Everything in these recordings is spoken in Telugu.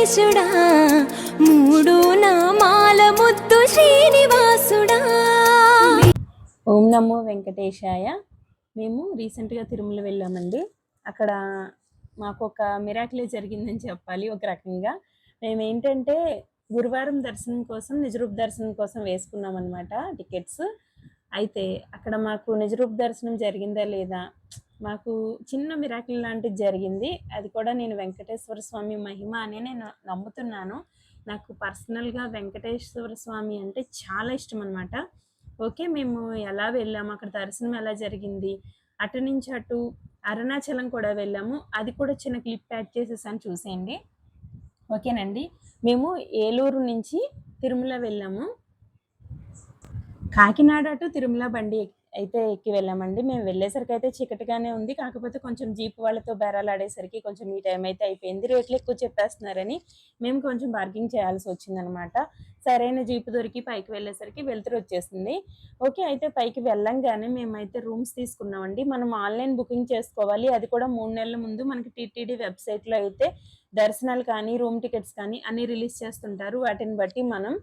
వెంకటేశుడా మూడు నామాల ముద్దు శ్రీనివాసుడా. ఓం నమో వెంకటేశాయ. మేము రీసెంట్గా తిరుమల వెళ్ళామండి. అక్కడ మాకు ఒక మిరాకిలే జరిగిందని చెప్పాలి. ఒక రకంగా మేము ఏంటంటే గురువారం దర్శనం కోసం నిజరూప్ దర్శనం కోసం వేసుకున్నాం అనమాట టికెట్స్. అయితే అక్కడ మాకు నిజరూప్ దర్శనం జరిగిందా లేదా, మాకు చిన్న మిరాకిల్ లాంటిది జరిగింది. అది కూడా నేను వెంకటేశ్వర స్వామి మహిమ అని నేను నమ్ముతున్నాను. నాకు పర్సనల్గా వెంకటేశ్వర స్వామి అంటే చాలా ఇష్టం అనమాట. ఓకే, మేము ఎలా వెళ్ళాము, అక్కడ దర్శనం ఎలా జరిగింది, అటు నుంచి అటు అరుణాచలం కూడా వెళ్ళాము. అది కూడా చిన్న క్లిప్ యాడ్ చేసేసాను, చూసేయండి. ఓకేనండి. మేము ఏలూరు నుంచి తిరుమల వెళ్ళాము. కాకినాడ టు తిరుమల బండి అయితే ఎక్కి వెళ్ళామండి. మేము వెళ్ళేసరికి అయితే చీకటిగానే ఉంది. కాకపోతే కొంచెం జీప్ వాళ్ళతో బేరాలు ఆడేసరికి కొంచెం ఈ టైం అయితే అయిపోయింది. రేట్లు ఎక్కువ చెప్పేస్తున్నారని మేము కొంచెం బార్గింగ్ చేయాల్సి వచ్చిందనమాట. సరైన జీప్ దొరికి పైకి వెళ్ళేసరికి వెలుతురు వచ్చేసింది. ఓకే, అయితే పైకి వెళ్ళంగానే మేమైతే రూమ్స్ తీసుకున్నామండి. మనం ఆన్లైన్ బుకింగ్ చేసుకోవాలి. అది కూడా 3 నెలల ముందు మనకి టీటీడీ వెబ్సైట్లో అయితే దర్శనాలు కానీ రూమ్ టికెట్స్ కానీ అన్నీ రిలీజ్ చేస్తుంటారు. వాటిని బట్టి మనం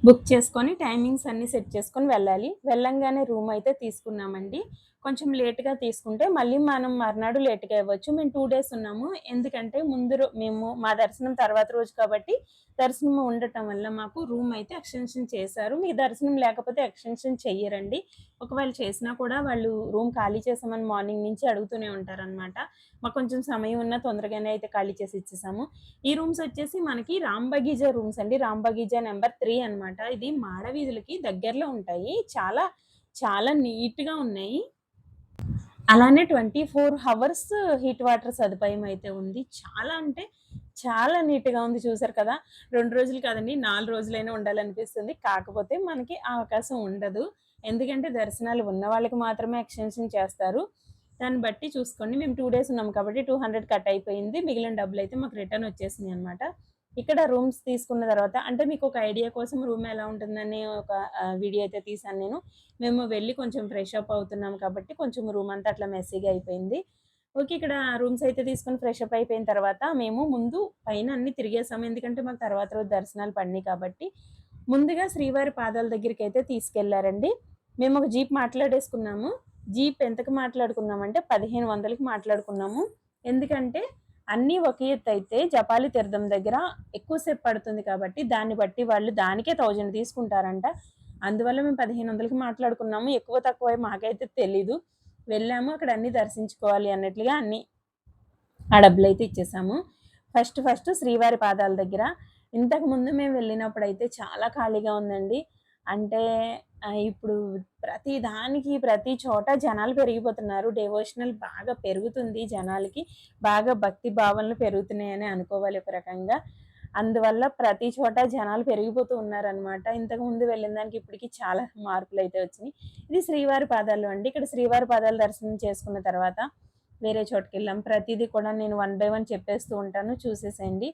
బుక్ చేసుకొని టైమింగ్స్ అన్నీ సెట్ చేసుకొని వెళ్ళాలి. వెళ్ళంగానే రూమ్ అయితే తీసుకున్నామండి. కొంచెం లేట్గా తీసుకుంటే మళ్ళీ మనం మర్నాడు లేట్గా ఇవ్వచ్చు. మేము 2 డేస్ ఉన్నాము. ఎందుకంటే మేము మా దర్శనం తర్వాత రోజు కాబట్టి దర్శనం ఉండటం వల్ల మాకు రూమ్ అయితే ఎక్స్టెన్షన్ చేశారు. మీకు దర్శనం లేకపోతే ఎక్స్టెన్షన్ చెయ్యరండి. ఒకవేళ చేసినా కూడా వాళ్ళు రూమ్ ఖాళీ చేసామని మార్నింగ్ నుంచి అడుగుతూనే ఉంటారనమాట. మాకు కొంచెం సమయం ఉన్న తొందరగానే అయితే ఖాళీ చేసి ఇచ్చేసాము. ఈ రూమ్స్ వచ్చేసి మనకి రాంబగీజా రూమ్స్ అండి. రాంబగీజా నెంబర్ 3 అనమాట. ఇది మాడవీధులకి దగ్గరలో ఉంటాయి. చాలా చాలా నీట్గా ఉన్నాయి. అలానే 24 hours హీట్ వాటర్ సదుపాయం అయితే ఉంది. చాలా అంటే చాలా నీట్గా ఉంది. చూసారు కదా, 2 రోజులు కాదండి 4 రోజులైనా ఉండాలనిపిస్తుంది. కాకపోతే మనకి ఆ అవకాశం ఉండదు. ఎందుకంటే దర్శనాలు ఉన్న వాళ్ళకి మాత్రమే ఎక్స్టెన్షన్ చేస్తారు. దాన్ని బట్టి చూసుకోండి. మేము 2 డేస్ ఉన్నాం కాబట్టి 200 కట్ అయిపోయింది. మిగిలిన డబ్బులు అయితే మాకు రిటర్న్ వచ్చేసింది అనమాట. ఇక్కడ రూమ్స్ తీసుకున్న తర్వాత అంటే మీకు ఒక ఐడియా కోసం రూమ్ ఎలా ఉంటుందని ఒక వీడియో అయితే తీసాను నేను. మేము వెళ్ళి కొంచెం ఫ్రెష్ అప్ అవుతున్నాం కాబట్టి కొంచెం రూమ్ అంతా అట్లా మెస్సీగా అయిపోయింది. ఓకే, ఇక్కడ రూమ్స్ అయితే తీసుకొని ఫ్రెష్ అప్ అయిపోయిన తర్వాత మేము ముందు పైన అన్ని తిరిగేసాము. ఎందుకంటే మాకు తర్వాత రోజు దర్శనాలు పడినాయి కాబట్టి. ముందుగా శ్రీవారి పాదాల దగ్గరికి అయితే తీసుకెళ్లారండి. మేము ఒక జీప్ మాట్లాడేసుకున్నాము. జీప్ ఎంతకు మాట్లాడుకున్నామంటే 1500కి మాట్లాడుకున్నాము. ఎందుకంటే అన్నీ ఒక ఎత్తు అయితే జపాలి తీర్థం దగ్గర ఎక్కువసేపు పడుతుంది కాబట్టి దాన్ని బట్టి వాళ్ళు దానికే 1000 తీసుకుంటారంట. అందువల్ల మేము 1500కి మాట్లాడుకున్నాము. ఎక్కువ తక్కువ మాకైతే తెలీదు. వెళ్ళాము, అక్కడ అన్నీ దర్శించుకోవాలి అన్నట్లుగా అన్నీ ఆ డబ్బులు అయితే ఇచ్చేసాము. ఫస్ట్ శ్రీవారి పాదాల దగ్గర ఇంతకుముందు మేము వెళ్ళినప్పుడు అయితే చాలా ఖాళీగా ఉందండి. అంటే ఇప్పుడు ప్రతి దానికి ప్రతి చోట జనాలు పెరిగిపోతున్నారు. డివోషనల్ బాగా పెరుగుతుంది. జనాలకి బాగా భక్తి భావనలు పెరుగుతున్నాయని అనుకోవాలి ఒక రకంగా. అందువల్ల ప్రతి చోట జనాలు పెరిగిపోతూ ఉన్నారనమాట. ఇంతకుముందు వెళ్ళిన దానికి ఇప్పటికి చాలా మార్పులు అయితే వచ్చినాయి. ఇది శ్రీవారి పాదాలు అండి. ఇక్కడ శ్రీవారి పాదాలు దర్శనం చేసుకున్న తర్వాత వేరే చోటుకి వెళ్ళాం. ప్రతిదీ కూడా నేను 1 by 1 చెప్పేస్తూ ఉంటాను, చూసేసేయండి.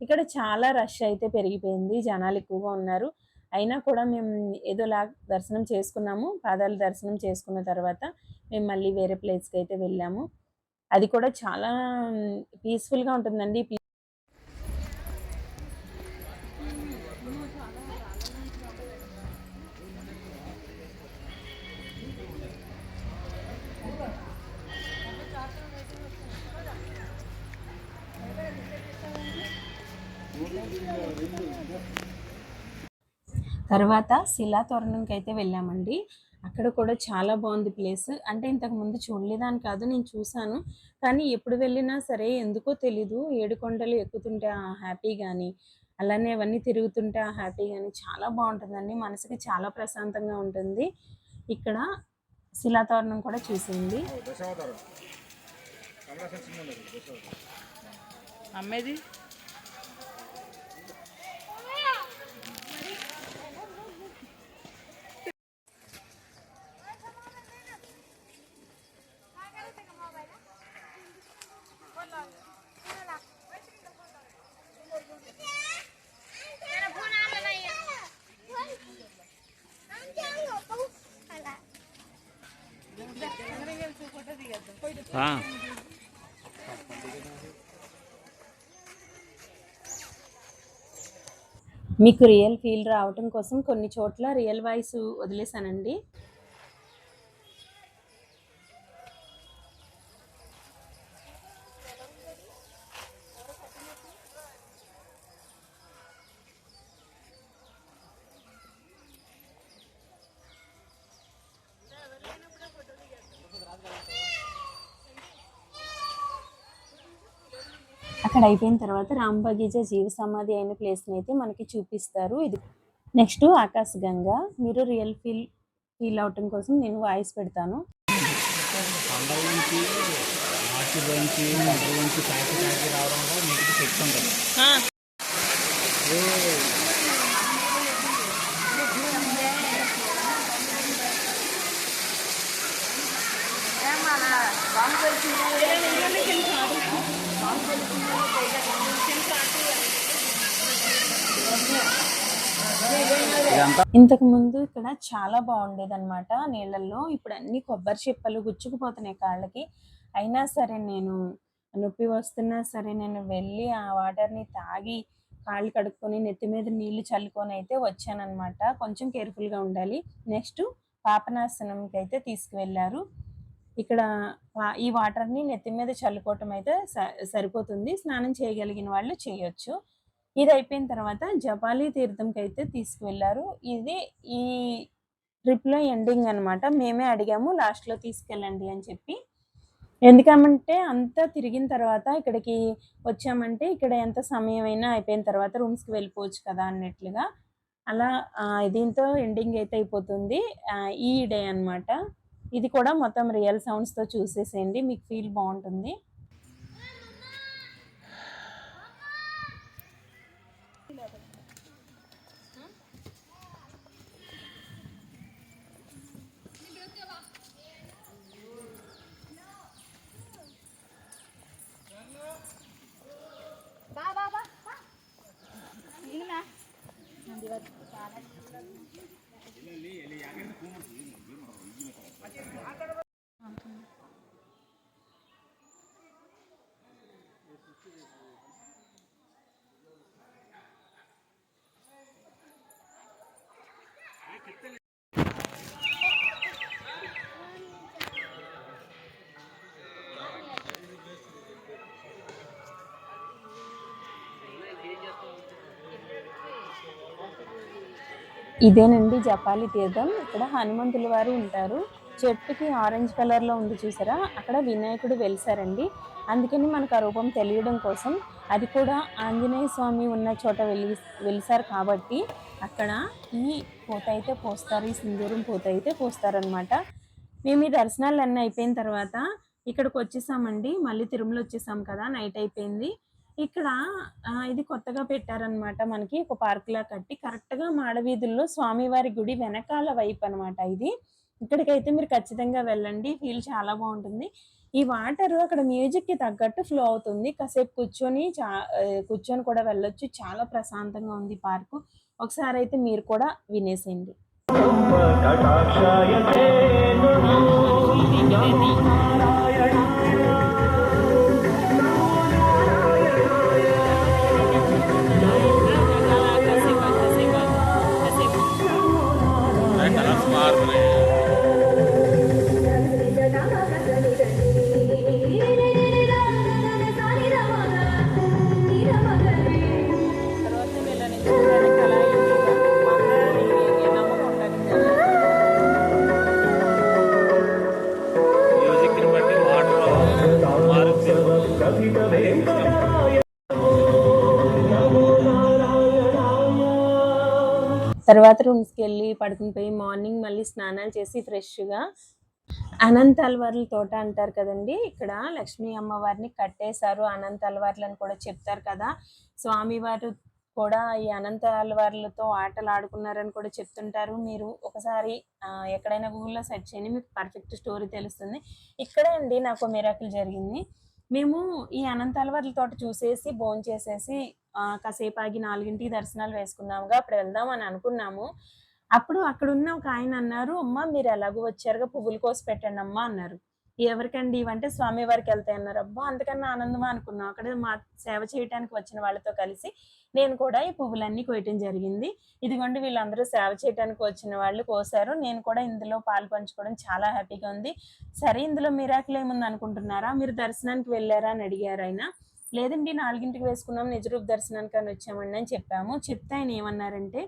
ఇక్కడ చాలా రష్ అయితే పెరిగిపోయింది. జనాలు ఎక్కువగా ఉన్నారు. అయినా కూడా మేము ఏదోలా దర్శనం చేసుకున్నాము. పాదాల దర్శనం చేసుకున్న తర్వాత మేము మళ్ళీ వేరే ప్లేస్కి అయితే వెళ్ళాము. అది కూడా చాలా పీస్ఫుల్గా ఉంటుందండి. తర్వాత శిలాతోరణంకి అయితే వెళ్ళామండి. అక్కడ కూడా చాలా బాగుంది ప్లేస్. అంటే ఇంతకుముందు చూడలేదని కాదు, నేను చూశాను. కానీ ఎప్పుడు వెళ్ళినా సరే ఎందుకో తెలీదు, ఏడుకొండలు ఎక్కుతుంటే ఆ హ్యాపీ కానీ అలానే అవన్నీ తిరుగుతుంటే ఆ హ్యాపీ కానీ చాలా బాగుంటుందండి. మనసుకి చాలా ప్రశాంతంగా ఉంటుంది. ఇక్కడ శిలాతోరణం కూడా చూసింది. అమ్మేది మీకు రియల్ ఫీల్ రావటం కోసం కొన్ని చోట్ల రియల్ వాయిస్ వదిలేసానండి. అక్కడ అయిపోయిన తర్వాత రామ్ బగీచా జీవ సమాధి అయిన ప్లేస్ని అయితే మనకి చూపిస్తారు. ఇది నెక్స్ట్ ఆకాశ్ గంగా. మీరు రియల్ ఫీల్ అవటం కోసం నేను వాయిస్ పెడతాను. కొండల నుంచి ఆర్చిలోంచి కొండలోంచి కాకి కాకి రావడం వల్ల నీటికి శక్తి ఉంటుంది. ఇంతకు ముందు ఇక్కడ చాలా బాగుండేది అనమాట నీళ్ళల్లో. ఇప్పుడు అన్ని కొబ్బరి చిప్పలు గుచ్చుకుపోతున్నాయి కాళ్ళకి. అయినా సరే నేను నొప్పి వస్తున్నా సరే నేను వెళ్ళి ఆ వాటర్ని తాగి కాళ్ళు కడుక్కొని నెత్తి మీద నీళ్లు చల్లుకొని అయితే వచ్చానమాట. కొంచెం కేర్ఫుల్గా ఉండాలి. నెక్స్ట్ పాపనాశనంకి అయితే తీసుకువెళ్ళారు. ఇక్కడ ఈ వాటర్ని నెత్తి మీద చల్లుకోవటం అయితే సరిపోతుంది. స్నానం చేయగలిగిన వాళ్ళు చేయొచ్చు. ఇది అయిపోయిన తర్వాత జపాలి తీర్థంకి అయితే తీసుకువెళ్ళారు. ఇది ఈ ట్రిప్లో ఎండింగ్ అనమాట. మేమే అడిగాము లాస్ట్లో తీసుకెళ్ళండి అని చెప్పి. ఎందుకమంటే అంతా తిరిగిన తర్వాత ఇక్కడికి వచ్చామంటే ఇక్కడ ఎంత సమయం అయినా అయిపోయిన తర్వాత రూమ్స్కి వెళ్ళిపోవచ్చు కదా అన్నట్లుగా. అలా దీంతో ఎండింగ్ అయితే అయిపోతుంది ఈ డే అనమాట. ఇది కూడా మొత్తం రియల్ సౌండ్స్తో చూసేసేయండి, మీకు ఫీల్ బాగుంటుంది. ఇదేనండి జపాలి తీర్థం. ఇక్కడ హనుమంతుల వారు ఉంటారు. చెట్టుకి ఆరెంజ్ కలర్లో ఉంది చూసారా, అక్కడ వినాయకుడు వెలిసారండి. అందుకని మనకు ఆ రూపం తెలియడం కోసం, అది కూడా ఆంజనేయ స్వామి ఉన్న చోట వెలిసారు కాబట్టి అక్కడ ఈ పూత అయితే పోస్తారు, ఈ సింధూరం పూత అయితే పోస్తారనమాట. మేము ఈ దర్శనాలు అన్నీ అయిపోయిన తర్వాత ఇక్కడికి వచ్చేసామండి. మళ్ళీ తిరుమల వచ్చేసాం కదా, నైట్ అయిపోయింది. ఇక్కడ ఇది కొత్తగా పెట్టారనమాట. మనకి ఒక పార్క్ లా కట్టి కరెక్ట్గా మాడవీధుల్లో స్వామివారి గుడి వెనకాల వైపు అనమాట ఇది. ఇక్కడికైతే మీరు ఖచ్చితంగా వెళ్ళండి, ఫీల్ చాలా బాగుంటుంది. ఈ వాటర్ అక్కడ మ్యూజిక్కి తగ్గట్టు ఫ్లో అవుతుంది. కాసేపు కూర్చొని కూడా వెళ్ళొచ్చు. చాలా ప్రశాంతంగా ఉంది పార్కు. ఒకసారి అయితే మీరు కూడా వినేసేయండి. తర్వాత రూమ్స్కి వెళ్ళి పడుకుని పోయి మార్నింగ్ మళ్ళీ స్నానాలు చేసి ఫ్రెష్గా అనంత అల్వార్ల తోట అంటారు కదండి, ఇక్కడ లక్ష్మీ అమ్మవారిని కట్టేశారు. అనంత అల్వార్లు అని కూడా చెప్తారు కదా. స్వామివారు కూడా ఈ అనంత అల్వార్లతో ఆటలు ఆడుకున్నారని కూడా చెప్తుంటారు. మీరు ఒకసారి ఎక్కడైనా గూగుల్లో సెర్చ్ చేయండి, మీకు పర్ఫెక్ట్ స్టోరీ తెలుస్తుంది. ఇక్కడే అండి నాకు మిరాకిల్ జరిగింది. మేము ఈ అనంత అల్వార్ల తోట చూసేసి భోంచేసేసి కాసేపు ఆగి 4ంటికి దర్శనాలు వేసుకున్నాముగా, అప్పుడు వెళ్దాం అని అనుకున్నాము. అప్పుడు అక్కడ ఉన్న ఒక ఆయన అన్నారు, అమ్మ మీరు ఎలాగో వచ్చారుగా పువ్వులు కోసి పెట్టండి అమ్మా అన్నారు. ఎవరికండి ఇవంటే స్వామివారికి వెళ్తాయి అన్నారు. అబ్బా! అంతకన్నా ఆనందమా అనుకున్నాం. అక్కడ మా సేవ చేయటానికి వచ్చిన వాళ్ళతో కలిసి నేను కూడా ఈ పువ్వులన్నీ కోయటం జరిగింది. ఇదిగోండి వీళ్ళందరూ సేవ చేయటానికి వచ్చిన వాళ్ళు కోసారు. నేను కూడా ఇందులో పాలు పంచుకోవడం చాలా హ్యాపీగా ఉంది. సరే ఇందులో మిరాకిల్ ఏముంది అనుకుంటున్నారా? మీరు దర్శనానికి వెళ్లారా అని అడిగారు ఆయన. లేదండి 4కి వేసుకున్నాం నిజరూప దర్శనానికని వచ్చామండి అని చెప్పాము. చెప్తే ఆయన ఏమన్నారంటే,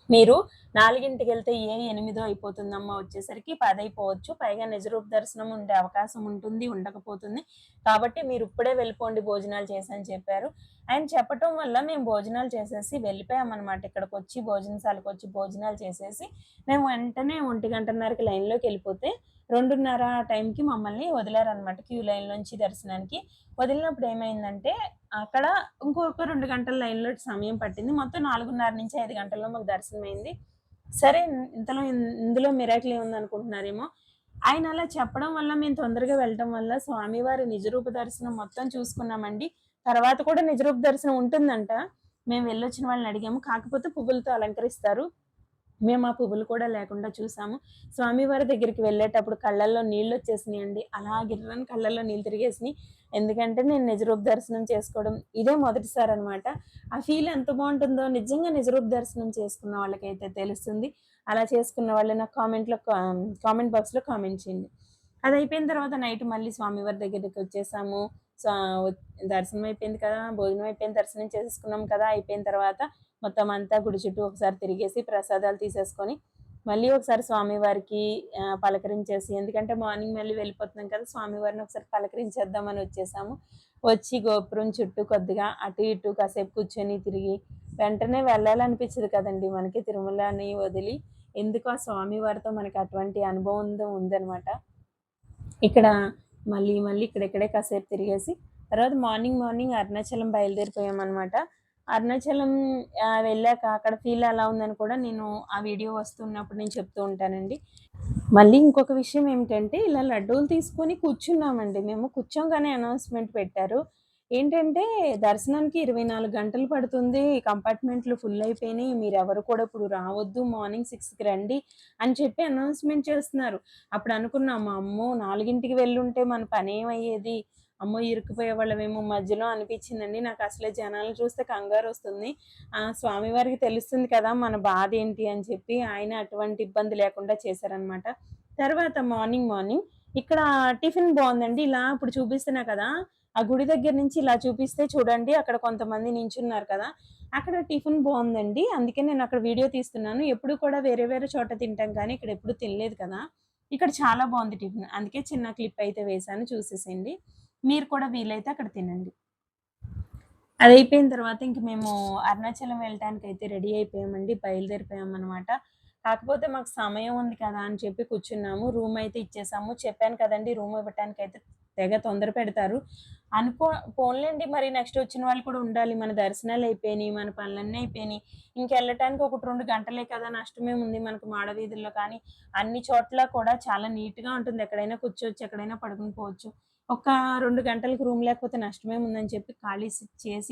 మీరు 4కి వెళ్తే 8 అయిపోతుందమ్మా, వచ్చేసరికి 10 అయిపోవచ్చు. పైగా నిజరూప దర్శనం ఉండే అవకాశం ఉంటుంది, ఉండకపోతుంది. కాబట్టి మీరు ఇప్పుడే వెళ్ళిపోండి భోజనాలు చేసి అని చెప్పారు. ఆయన చెప్పటం వల్ల మేము భోజనాలు చేసేసి వెళ్ళిపోయామన్నమాట. ఇక్కడికొచ్చి భోజనశాలకు వచ్చి భోజనాలు చేసేసి మేము వెంటనే 1:30కి లైన్‌లోకి వెళ్ళిపోతే 2:30 ఆ టైంకి మమ్మల్ని వదిలారనమాట క్యూ లైన్‌లోంచి దర్శనానికి. వదిలినప్పుడు ఏమైందంటే అక్కడ ఇంకొక 2 గంటల లైన్‌లో సమయం పట్టింది. మొత్తం 4:30 నుంచి 5 గంటల్లో మాకు దర్శనమైంది. సరే ఇందులో మిరాకిల్ ఏముందనుకుంటున్నారేమో. ఆయన అలా చెప్పడం వల్ల మేము తొందరగా వెళ్ళటం వల్ల స్వామివారి నిజరూప దర్శనం మొత్తం చూసుకున్నామండి. తర్వాత కూడా నిజరూప దర్శనం ఉంటుందంట. మేము వెళ్ళొచ్చిన వాళ్ళని అడిగాము. కాకపోతే పువ్వులతో అలంకరిస్తారు. మేము ఆ పువ్వులు కూడా లేకుండా చూసాము. స్వామివారి దగ్గరికి వెళ్ళేటప్పుడు కళ్ళల్లో నీళ్ళొచ్చేసినాయండి. అలా గిర్రని కళ్ళల్లో నీళ్ళు తిరిగేసినాయి. ఎందుకంటే నేను నిజరూప దర్శనం చేసుకోవడం ఇదే మొదటిసారనమాట. ఆ ఫీల్ ఎంత బావుంటుందో నిజంగా నిజరూప దర్శనం చేసుకున్న వాళ్ళకైతే తెలుస్తుంది. అలా చేసుకున్న వాళ్ళు నాకు కామెంట్ బాక్స్‌లో కామెంట్ చేయండి. అదయిపోయిన తర్వాత నైట్ మళ్ళీ స్వామివారి దగ్గరికొచ్చేసాము. సా దర్శనం అయిపోయింది కదా! భోజనం అయిపోయింది, దర్శనం చేసేసుకున్నాం కదా! అయిపోయిన తర్వాత మొత్తం అంతా గుడి చుట్టూ ఒకసారి తిరిగేసి ప్రసాదాలు తీసేసుకొని మళ్ళీ ఒకసారి స్వామివారికి పలకరించేసి, ఎందుకంటే మార్నింగ్ మళ్ళీ వెళ్ళిపోతున్నాం కదా! స్వామివారిని ఒకసారి పలకరించేద్దామని వచ్చేసాము. వచ్చి గోపురం చుట్టూ కొద్దిగా అటు ఇటు కాసేపు కూర్చొని తిరిగి వెంటనే వెళ్ళాలనిపించదు కదండీ మనకి తిరుమలని వదిలి. ఎందుకో ఆ స్వామివారితో మనకి అటువంటి అనుభవం ఉందనమాట. ఇక్కడ మళ్ళీ ఇక్కడిక్కడే కాసేపు తిరిగేసి తర్వాత మార్నింగ్ అరుణాచలం బయలుదేరిపోయామనమాట. అరుణాచలం వెళ్ళాక అక్కడ ఫీల్ ఎలా ఉందని కూడా నేను ఆ వీడియో వస్తున్నప్పుడు నేను చెప్తూ ఉంటానండి. మళ్ళీ ఇంకొక విషయం ఏమిటంటే ఇలా లడ్డూలు తీసుకొని కూర్చున్నామండి మేము. కూర్చోగానే అనౌన్స్‌మెంట్ పెట్టారు. ఏంటంటే దర్శనానికి 24 గంటలు పడుతుంది. కంపార్ట్మెంట్లు ఫుల్ అయిపోయినాయి. మీరెవరు కూడా ఇప్పుడు రావద్దు. మార్నింగ్ 6కి రండి అని చెప్పి అనౌన్స్‌మెంట్ చేస్తున్నారు. అప్పుడు అనుకున్నాము, అమ్మో! 4కి వెళ్ళుంటే మన పనేమయ్యేది? అమ్మో! ఇరుక్కుపోయేవాళ్ళమేమో మధ్యలో అనిపించిందండి. నాకు అసలే జనాలను చూస్తే కంగారొస్తుంది. స్వామివారికి తెలుస్తుంది కదా మన బాధ ఏంటి అని చెప్పి ఆయన అటువంటి ఇబ్బంది లేకుండా చేశారనమాట. తర్వాత మార్నింగ్ ఇక్కడ టిఫిన్ బావుందండి. ఇలా ఇప్పుడు చూపిస్తున్నా కదా! ఆ గుడి దగ్గర నుంచి ఇలా చూపిస్తే చూడండి అక్కడ కొంతమంది నించున్నారు కదా! అక్కడ టిఫిన్ బావుందండి. అందుకే నేను అక్కడ వీడియో తీస్తున్నాను. ఎప్పుడు కూడా వేరే చోట తింటాం కానీ ఇక్కడ ఎప్పుడు తినలేదు కదా! ఇక్కడ చాలా బావుంది టిఫిన్. అందుకే చిన్న క్లిప్ అయితే వేశాను చూసేసేయండి. మీరు కూడా వీలైతే అక్కడ తినండి. అదయిపోయిన తర్వాత ఇంక మేము అరుణాచలం వెళ్ళటానికైతే రెడీ అయిపోయామండి. బయలుదేరిపోయామనమాట. కాకపోతే మాకు సమయం ఉంది కదా అని చెప్పి కూర్చున్నాము. రూమ్ అయితే ఇచ్చేసాము. చెప్పాను కదండీ! రూమ్ ఇవ్వటానికైతే తెగ తొందర పెడతారు. పోన్లేండి మరి నెక్స్ట్ వచ్చిన వాళ్ళు కూడా ఉండాలి. మన దర్శనాలు అయిపోయినాయి. మన పనులన్నీ అయిపోయినాయి. ఇంకెళ్ళటానికి 2 గంటలే కదా! నష్టమేముంది మనకు మాడవీధుల్లో కానీ అన్ని చోట్ల కూడా చాలా నీట్‌గా ఉంటుంది. ఎక్కడైనా కూర్చోవచ్చు, ఎక్కడైనా పడుకొని పోవచ్చు. ఒక 2 గంటలకి రూమ్ లేకపోతే నష్టమేముందని చెప్పి ఖాళీ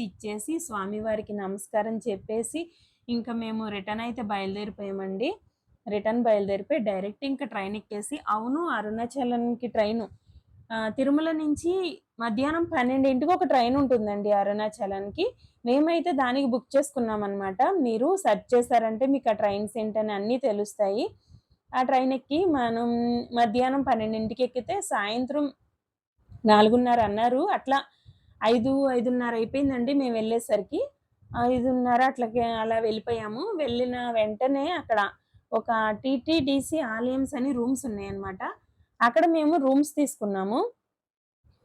ఇచ్చేసి స్వామివారికి నమస్కారం చెప్పేసి ఇంకా మేము రిటర్న్ అయితే బయలుదేరిపోయామండి. రిటర్న్ బయలుదేరిపోయి డైరెక్ట్ ఇంకా ట్రైన్ ఎక్కేసి అవును అరుణాచలంకి ట్రైను. తిరుమల నుంచి మధ్యాహ్నం 12కి ఒక ట్రైన్ ఉంటుందండి అరుణాచలానికి. మేమైతే దానికి బుక్ చేసుకున్నామనమాట. మీరు సెర్చ్ చేశారంటే మీకు ఆ ట్రైన్స్ ఏంటని అన్నీ తెలుస్తాయి. ఆ ట్రైన్ ఎక్కి మనం మధ్యాహ్నం 12కి ఎక్కితే సాయంత్రం 4:30 అన్నారు. అట్లా 5:30 అయిపోయిందండి మేము వెళ్ళేసరికి. 5:30 అట్లకి అలా వెళ్ళిపోయాము. వెళ్ళిన వెంటనే అక్కడ ఒక టీటీడీసీ ఆలయమ్స్ అని రూమ్స్ ఉన్నాయన్నమాట. అక్కడ మేము రూమ్స్ తీసుకున్నాము.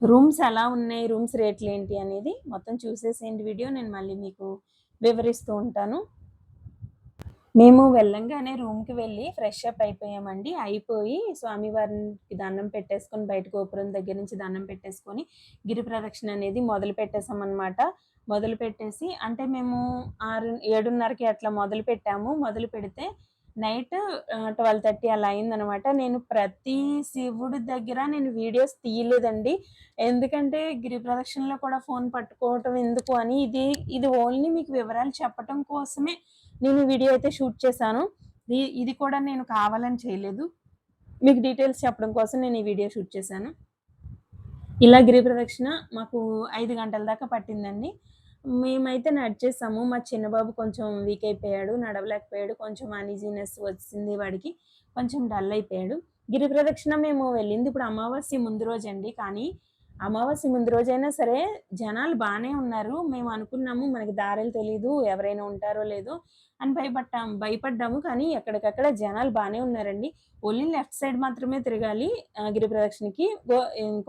రూమ్స్ ఎలా ఉన్నాయి, రూమ్స్ రేట్లేంటి అనేది మొత్తం చూసేసేయండి వీడియో. నేను మళ్ళీ మీకు వివరిస్తూ ఉంటాను. మేము వెళ్ళంగానే రూమ్‌కి వెళ్ళి ఫ్రెష్ అప్ అయిపోయామండి. అయిపోయి స్వామివారికి దండం పెట్టేసుకొని బయట గోపురం దగ్గర నుంచి దండం పెట్టేసుకొని గిరి ప్రదక్షిణ అనేది మొదలుపెట్టేసామనమాట. మొదలుపెట్టేసి అంటే మేము 7:30కి అట్లా మొదలుపెట్టాము. మొదలుపెడితే నైట్ 12:30 అలా అయిందనమాట. నేను ప్రతి శివుడి దగ్గర నేను వీడియోస్ తీయలేదండి. ఎందుకంటే గిరి ప్రదక్షిణలో కూడా ఫోన్ పట్టుకోవటం ఎందుకు అని ఇది ఓన్లీ మీకు వివరాలు చెప్పటం కోసమే నేను వీడియో అయితే షూట్ చేశాను. ఇది కూడా నేను కావాలని చేయలేదు. మీకు డీటెయిల్స్ చెప్పడం కోసం నేను ఈ వీడియో షూట్ చేశాను. ఇలా గిరి ప్రదక్షిణ మాకు 5 గంటల దాకా పట్టిందండి. మేమైతే నడిచేసాము. మా చిన్న బాబు కొంచెం వీక్ అయిపోయాడు, నడవలేకపోయాడు. కొంచెం అన్‌ఈజీనెస్ వచ్చింది వాడికి. కొంచెం డల్ అయిపోయాడు. గిరి ప్రదక్షిణ మేము వెళ్ళింది ఇప్పుడు అమావాస్య ముందు రోజండి. కానీ అమావాస్య ముందు రోజైనా సరే జనాలు బానే ఉన్నారు. మేము అనుకున్నాము మనకి దారులు తెలీదు, ఎవరైనా ఉంటారో లేదో అని భయపడ్డాము. కానీ ఎక్కడికక్కడ జనాలు బానే ఉన్నారండి. ఓన్లీ లెఫ్ట్ సైడ్ మాత్రమే తిరగాలి గిరి ప్రదక్షిణకి.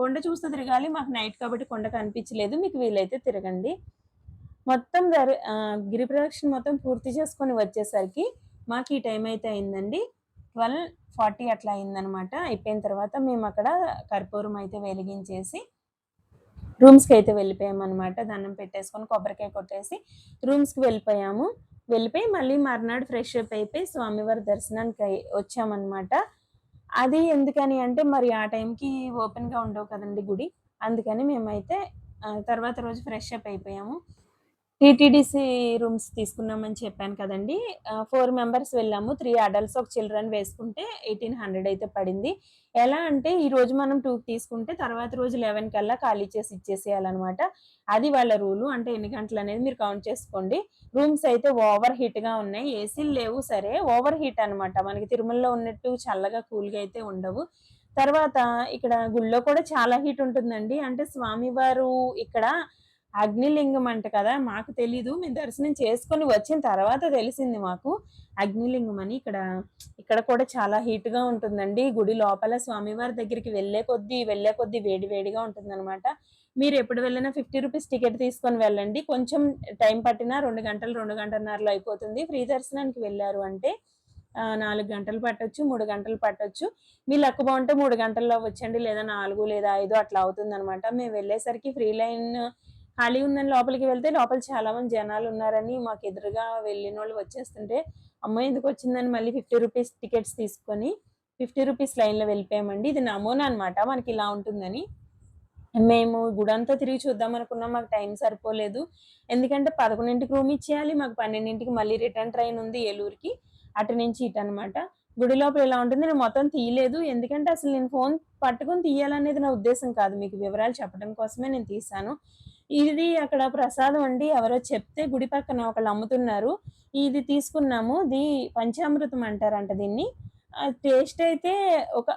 కొండ చూస్తూ తిరగాలి. మాకు నైట్ కాబట్టి కొండ కనిపించలేదు. మీకు వీలైతే తిరగండి. మొత్తం గిరి ప్రదక్షిణ మొత్తం పూర్తి చేసుకొని వచ్చేసరికి మాకు ఈ టైం అయితే అయిందండి. 12:40 అట్లా అయిందనమాట. అయిపోయిన తర్వాత మేము అక్కడ కర్పూరం అయితే వెలిగించేసి రూమ్స్కి అయితే వెళ్ళిపోయామన్నమాట. దండం పెట్టేసుకొని కొబ్బరికాయ కొట్టేసి రూమ్స్కి వెళ్ళిపోయి మళ్ళీ మర్నాడు ఫ్రెష్ అప్ అయిపోయి స్వామివారి దర్శనానికి వచ్చామన్నమాట. అది ఎందుకని అంటే మరి ఆ టైంకి ఓపెన్గా ఉండవు కదండి గుడి. అందుకని మేమైతే తర్వాత రోజు ఫ్రెష్ అప్ అయిపోయాము. టీటీడీసీ రూమ్స్ తీసుకున్నామని చెప్పాను కదండి. 4 మెంబర్స్ వెళ్ళాము. 3 అడల్ట్స్, ఒక చిల్డ్రన్ వేసుకుంటే 1800 అయితే పడింది. ఎలా అంటే ఈరోజు మనం 2కి తీసుకుంటే తర్వాత రోజు 11 కల్లా ఖాళీ చేసి ఇచ్చేసేయాలన్నమాట. అది వాళ్ళ రూలు. అంటే ఎన్ని గంటలు అనేది మీరు కౌంట్ చేసుకోండి. రూమ్స్ అయితే ఓవర్ హీట్గా ఉన్నాయి. ఏసీలు లేవు సరే, ఓవర్ హీట్ అనమాట. మనకి తిరుమలలో ఉన్నట్టు చల్లగా కూల్గా అయితే ఉండవు. తర్వాత ఇక్కడ గుళ్ళో కూడా చాలా హీట్ ఉంటుందండి. అంటే స్వామివారు ఇక్కడ అగ్నిలింగం అంట కదా, మాకు తెలీదు. మేము దర్శనం చేసుకొని వచ్చిన తర్వాత తెలిసింది మాకు అగ్నిలింగం అని. ఇక్కడ కూడా చాలా హీట్గా ఉంటుందండి. గుడి లోపల స్వామివారి దగ్గరికి వెళ్ళే కొద్దీ వేడిగా ఉంటుందన్నమాట. మీరు ఎప్పుడు వెళ్ళినా 50 రూపీస్ టికెట్ తీసుకొని వెళ్ళండి. కొంచెం టైం పట్టినా 2 గంటలు, 2 గంటన్నరలో అయిపోతుంది. ఫ్రీ దర్శనానికి వెళ్ళారు అంటే 4 గంటలు పట్టొచ్చు, 3 గంటలు పట్టొచ్చు. మీ లక్ బాగుంటే 3 గంటల్లో వచ్చండి, లేదా 4 లేదా 5 అట్లా అవుతుందన్నమాట. మేము వెళ్ళేసరికి ఫ్రీ లైన్ ఖాళీ ఉందని లోపలికి వెళ్తే లోపల చాలా మంది జనాలు ఉన్నారని మాకు ఎదురుగా వెళ్ళిన వాళ్ళు వచ్చేస్తుంటే అమ్మో ఎందుకు వచ్చిందని మళ్ళీ 50 రూపీస్ టికెట్స్ తీసుకొని 50 రూపీస్ లైన్లో వెళ్ళిపోయామండి. ఇది నమూనా అనమాట, మనకి ఇలా ఉంటుందని. మేము గుడంతా తిరిగి చూద్దాం అనుకున్నాం. మాకు టైం సరిపోలేదు. ఎందుకంటే 11కి రూమ్ ఇచ్చేయాలి. మాకు 12కి మళ్ళీ రిటర్న్ ట్రైన్ ఉంది ఏలూరుకి, అటు నుంచి ఇటు అనమాట. గుడి లోపల ఇలా ఉంటుంది. నేను మొత్తం తీయలేదు, ఎందుకంటే అసలు నేను ఫోన్ పట్టుకొని తీయాలనేది నా ఉద్దేశం కాదు. మీకు వివరాలు చెప్పడం కోసమే నేను తీసాను. ఇది అక్కడ ప్రసాదం అండి. ఎవరో చెప్తే గుడి పక్కన ఒకళ్ళు అమ్ముతున్నారు. ఇది తీసుకున్నాము. ఇది పంచామృతం అంటారంట దీన్ని. టేస్ట్ అయితే ఒక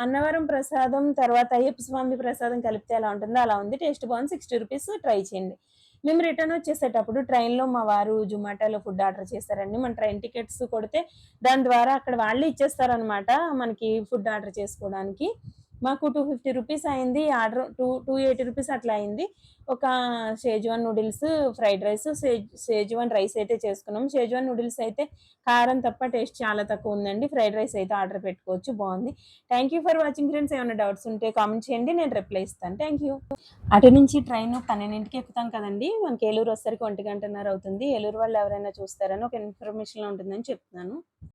అన్నవరం ప్రసాదం తర్వాత అయ్యప్ప స్వామి ప్రసాదం కలిపితే ఎలా ఉంటుందో అలా ఉంది. టేస్ట్ బాగుంది. 60 రూపీస్, ట్రై చేయండి. మేము రిటర్న్ వచ్చేసేటప్పుడు ట్రైన్లో మా వారు జొమాటోలో ఫుడ్ ఆర్డర్ చేశారండి. మన ట్రైన్ టికెట్స్ కొడితే దాని ద్వారా అక్కడ వాళ్ళే ఇచ్చేస్తారనమాట మనకి ఫుడ్ ఆర్డర్ చేసుకోవడానికి. మాకు 250 రూపీస్ అయింది. ఆర్డర్ 280 రూపీస్ అట్లా అయింది. ఒక Schezwan noodles, fried rice, Schezwan rice అయితే చేసుకున్నాం. షేజ్వాన్ నూడిల్స్ అయితే కారం తప్ప టేస్ట్ చాలా తక్కువ ఉందండి. ఫ్రైడ్ రైస్ అయితే ఆర్డర్ పెట్టుకోవచ్చు, బాగుంది. Thank you for watching friends. ఏమైనా డౌట్స్ ఉంటే కామెంట్ చేయండి, నేను రిప్లై ఇస్తాను. Thank you. అటు నుంచి ట్రైన్ 12కి ఎక్కుతాం కదండి. మనకి ఏలూరు వచ్చేసరికి 1 గంటన్నర అవుతుంది. ఏలూరు వాళ్ళు ఎవరైనా చూస్తారని ఒక ఇన్ఫర్మేషన్ ఉంటుందని చెప్తున్నాను.